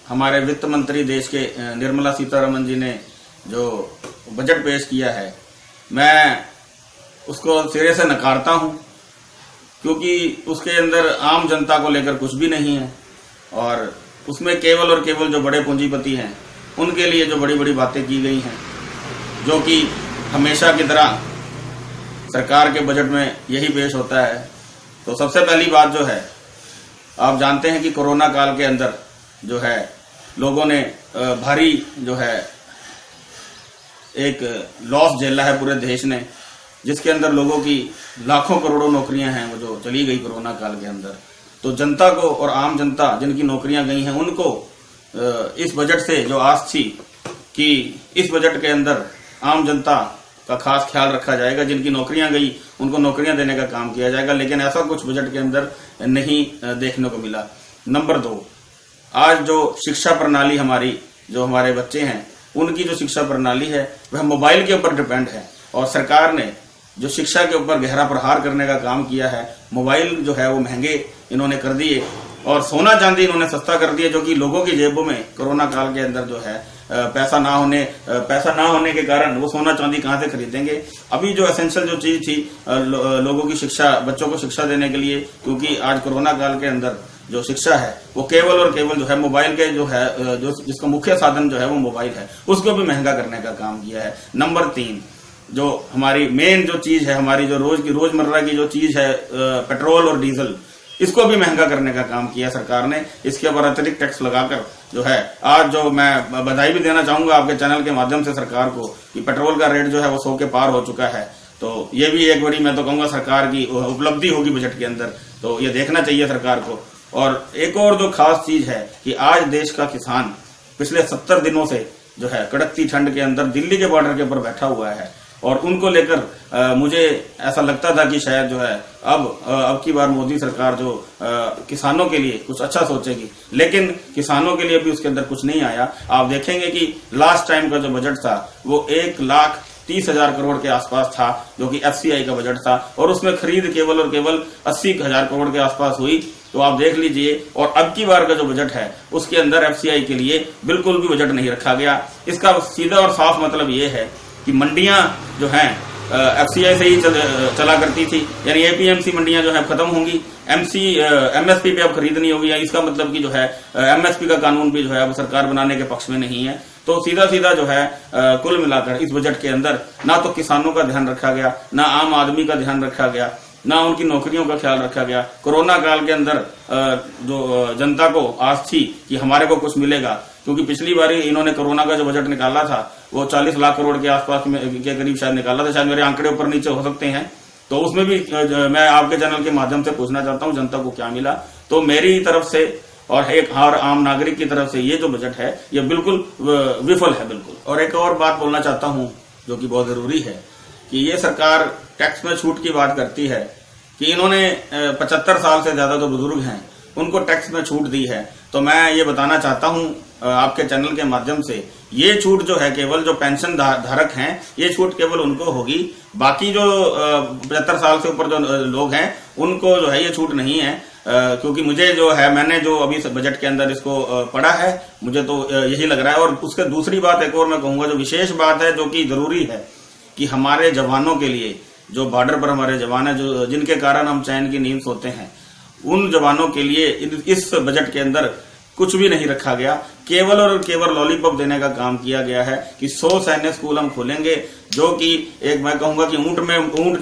हमारे वित्त मंत्री देश के निर्मला सीतारमण जी ने जो बजट पेश किया है, मैं उसको सिरे से नकारता हूं, क्योंकि उसके अंदर आम जनता को लेकर कुछ भी नहीं है और उसमें केवल और केवल जो बड़े पूंजीपति हैं उनके लिए जो बड़ी बड़ी बातें की गई हैं, जो कि हमेशा की तरह सरकार के बजट में यही पेश होता है। तो सबसे पहली बात जो है, आप जानते हैं कि कोरोना काल के अंदर जो है लोगों ने भारी जो है एक लॉस झेला है पूरे देश ने, जिसके अंदर लोगों की लाखों करोड़ों नौकरियां हैं वो जो चली गई कोरोना काल के अंदर। तो जनता को और आम जनता जिनकी नौकरियां गई हैं उनको इस बजट से जो आस थी कि इस बजट के अंदर आम जनता का खास ख्याल रखा जाएगा, जिनकी नौकरियां गई उनको नौकरियां देने का काम किया जाएगा, लेकिन ऐसा कुछ बजट के अंदर नहीं देखने को मिला। नंबर 2, आज जो शिक्षा प्रणाली हमारी, जो हमारे बच्चे हैं उनकी जो शिक्षा प्रणाली है वह मोबाइल के ऊपर डिपेंड है और सरकार ने जो शिक्षा के ऊपर गहरा प्रहार करने का काम किया है, मोबाइल जो है वो महंगे इन्होंने कर दिए और सोना चांदी इन्होंने सस्ता कर दिया, जो कि लोगों की जेबों में कोरोना काल के अंदर जो है पैसा ना होने के कारण वो सोना चांदी कहां से खरीदेंगे। अभी जो एसेंशियल जो चीज थी लोगों की शिक्षा, बच्चों को शिक्षा देने के लिए, क्योंकि आज कोरोना काल के अंदर जो शिक्षा है वो केवल और केवल जो है मोबाइल के जो है जो जिसका मुख्य साधन जो है वो मोबाइल है, उसको भी महंगा करने का काम किया है। नंबर 3, जो हमारी मेन जो चीज है, हमारी जो रोजमर्रा की जो चीज है पेट्रोल और डीजल, इसको भी महंगा करने का काम किया सरकार ने। इसके ऊपर अतिरिक्त टैक्स लगाकर जो है, आज जो मैं बधाई भी देना चाहूंगा आपके चैनल के माध्यम से सरकार को कि पेट्रोल का रेट जो है वो 100 के पार हो चुका है। तो ये भी एक बड़ी, मैं तो कहूंगा, सरकार की उपलब्धि होगी बजट के अंदर, तो ये देखना चाहिए सरकार को। और एक और जो खास चीज है कि आज देश का किसान पिछले 70 दिनों से जो है कड़कती ठंड के अंदर दिल्ली के बॉर्डर के ऊपर बैठा हुआ है और उनको लेकर मुझे ऐसा लगता था कि शायद जो है अब की बार मोदी सरकार जो किसानों के लिए कुछ अच्छा सोचेगी, लेकिन किसानों के लिए भी उसके अंदर कुछ नहीं आया। आप देखेंगे कि लास्ट टाइम का जो बजट था वो 1,30,000 करोड़ के आसपास था, जो कि एफसीआई का बजट था, और उसमें खरीद केवल और केवल 80,000 करोड़ के आसपास हुई। तो आप देख लीजिए, और अब की बार का जो बजट है उसके अंदर एफसीआई के लिए बिल्कुल भी बजट नहीं रखा गया। इसका सीधा और साफ मतलब ये है कि मंडियां जो हैं एफसीआई से ही चला करती थी, यानी एपीएमसी मंडियां जो है खत्म होंगी, एमएसपी पे अब खरीद नहीं होगी। इसका मतलब कि जो है एमएसपी का कानून भी जो है अब सरकार बनाने के पक्ष में नहीं है। तो सीधा सीधा जो है कुल मिलाकर इस बजट के अंदर ना तो किसानों का ध्यान रखा गया, ना आम आदमी का ध्यान रखा गया, ना उनकी नौकरियों का ख्याल रखा गया। कोरोना काल के अंदर जो जनता को आस थी कि हमारे को कुछ मिलेगा, क्योंकि पिछली बार इन्होंने कोरोना का जो बजट निकाला था वो 40 लाख करोड़ के आसपास के करीब शायद निकाला था, शायद मेरे आंकड़े ऊपर नीचे हो सकते हैं। तो उसमें भी मैं आपके चैनल के माध्यम से पूछना चाहता हूं जनता को क्या मिला। तो मेरी तरफ से और एक हर आम नागरिक की तरफ से ये जो बजट है ये बिल्कुल विफल है, बिल्कुल। और एक और बात बोलना चाहता हूं जो कि बहुत जरूरी है कि ये सरकार टैक्स में छूट की बात करती है कि इन्होंने 75 साल से ज्यादा जो बुजुर्ग हैं उनको टैक्स में छूट दी है। तो मैं ये बताना चाहता हूं आपके चैनल के माध्यम से, ये छूट जो है केवल जो पेंशन धारक हैं ये छूट केवल उनको होगी, बाकी जो 75 साल से ऊपर जो लोग हैं उनको जो है ये छूट नहीं है। क्योंकि मुझे जो है, मैंने जो अभी बजट के अंदर इसको पढ़ा है, मुझे तो यही लग रहा है। और उसके दूसरी बात एक और मैं कहूंगा, जो विशेष बात है जो कि जरूरी है कि हमारे जवानों के लिए, जो बॉर्डर पर हमारे जवान है, जो जिनके कारण हम चैन की नींद सोते हैं, उन जवानों के लिए इस बजट के अंदर कुछ भी नहीं रखा गया। केवल और केवल लॉलीपॉप देने का काम किया गया है कि 100 सैन्य स्कूल हम खोलेंगे, जो कि एक मैं कहूंगा कि ऊंट